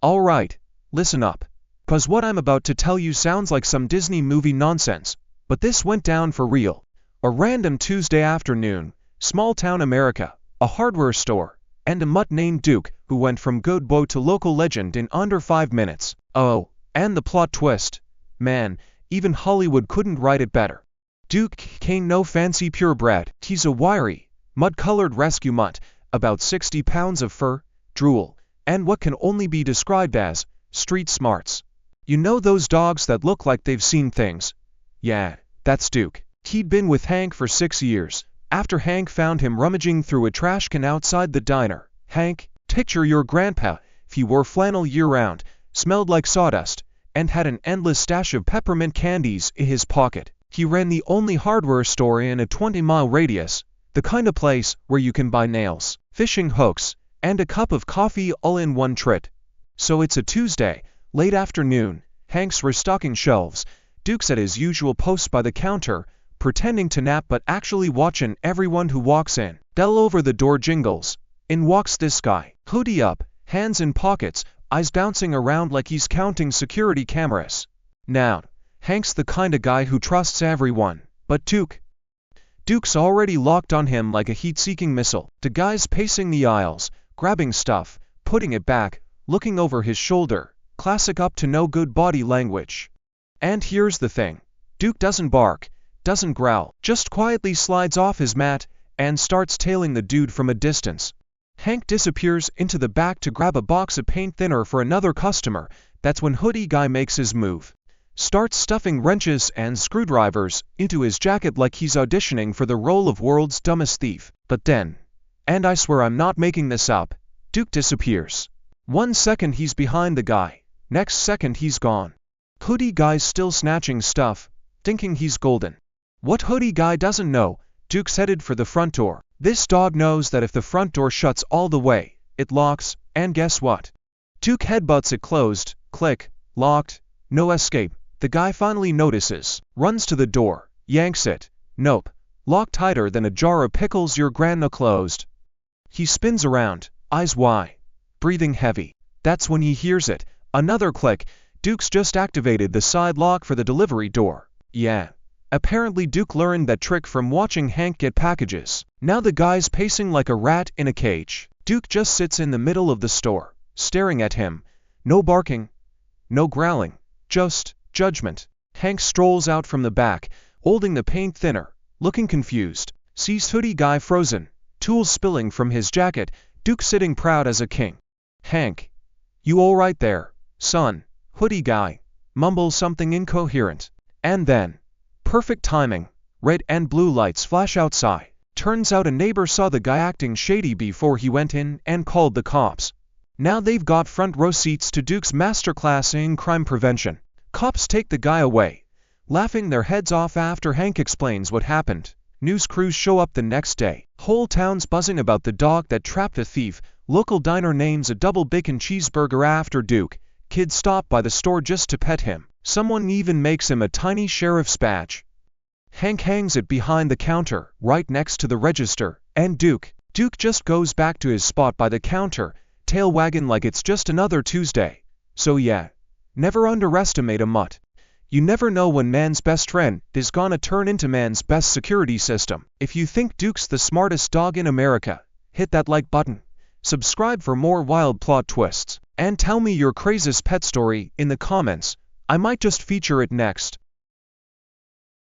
Alright, listen up. 'Cause what I'm about to tell you sounds like some Disney movie nonsense, but this went down for real. A random Tuesday afternoon, small-town America, a hardware store, and a mutt named Duke who went from good boy to local legend in under 5 minutes. Oh, and the plot twist. Man, even Hollywood couldn't write it better. Duke ain't no fancy purebred. He's a wiry, mud-colored rescue mutt, about 60 pounds of fur, drool, and what can only be described as street smarts. You know those dogs that look like they've seen things? Yeah, that's Duke. He'd been with Hank for 6 years, after Hank found him rummaging through a trash can outside the diner. Hank, picture your grandpa, if he wore flannel year-round, smelled like sawdust, and had an endless stash of peppermint candies in his pocket. He ran the only hardware store in a 20-mile radius, the kind of place where you can buy nails, fishing hooks, and a cup of coffee all in one trip. So it's a Tuesday, late afternoon, Hank's restocking shelves, Duke's at his usual post by the counter, pretending to nap but actually watching everyone who walks in. Bell over the door jingles. In walks this guy, hoodie up, hands in pockets, eyes bouncing around like he's counting security cameras. Now, Hank's the kind of guy who trusts everyone, but Duke's already locked on him like a heat-seeking missile. The guy's pacing the aisles, grabbing stuff, putting it back, looking over his shoulder, classic up-to-no-good body language. And here's the thing. Duke doesn't bark, doesn't growl, just quietly slides off his mat and starts tailing the dude from a distance. Hank disappears into the back to grab a box of paint thinner for another customer. That's when hoodie guy makes his move. Starts stuffing wrenches and screwdrivers into his jacket like he's auditioning for the role of world's dumbest thief. But then, and I swear I'm not making this up, Duke disappears. 1 second he's behind the guy, next second he's gone. Hoodie guy's still snatching stuff, thinking he's golden. What hoodie guy doesn't know, Duke's headed for the front door. This dog knows that if the front door shuts all the way, it locks, and guess what? Duke headbutts it closed, click, locked, no escape. The guy finally notices, runs to the door, yanks it, nope, locked tighter than a jar of pickles your grandma closed. He spins around, eyes wide, breathing heavy. That's when he hears it, another click. Duke's just activated the side lock for the delivery door. Yeah. Apparently Duke learned that trick from watching Hank get packages. Now the guy's pacing like a rat in a cage. Duke just sits in the middle of the store, staring at him. No barking, no growling, just judgment. Hank strolls out from the back, holding the paint thinner, looking confused. Sees hoodie guy frozen, tools spilling from his jacket, Duke sitting proud as a king. Hank, you all right there, son? Hoodie guy mumbles something incoherent. And then, perfect timing, red and blue lights flash outside. Turns out a neighbor saw the guy acting shady before he went in and called the cops. Now they've got front row seats to Duke's masterclass in crime prevention. Cops take the guy away, laughing their heads off after Hank explains what happened. News crews show up the next day. Whole town's buzzing about the dog that trapped the thief. Local diner names a double bacon cheeseburger after Duke. Kids stop by the store just to pet him. Someone even makes him a tiny sheriff's badge. Hank hangs it behind the counter, right next to the register, and Duke just goes back to his spot by the counter, tail wagging like it's just another Tuesday. So yeah, never underestimate a mutt. You never know when man's best friend is gonna turn into man's best security system. If you think Duke's the smartest dog in America, hit that like button. Subscribe for more wild plot twists. And tell me your craziest pet story in the comments. I might just feature it next.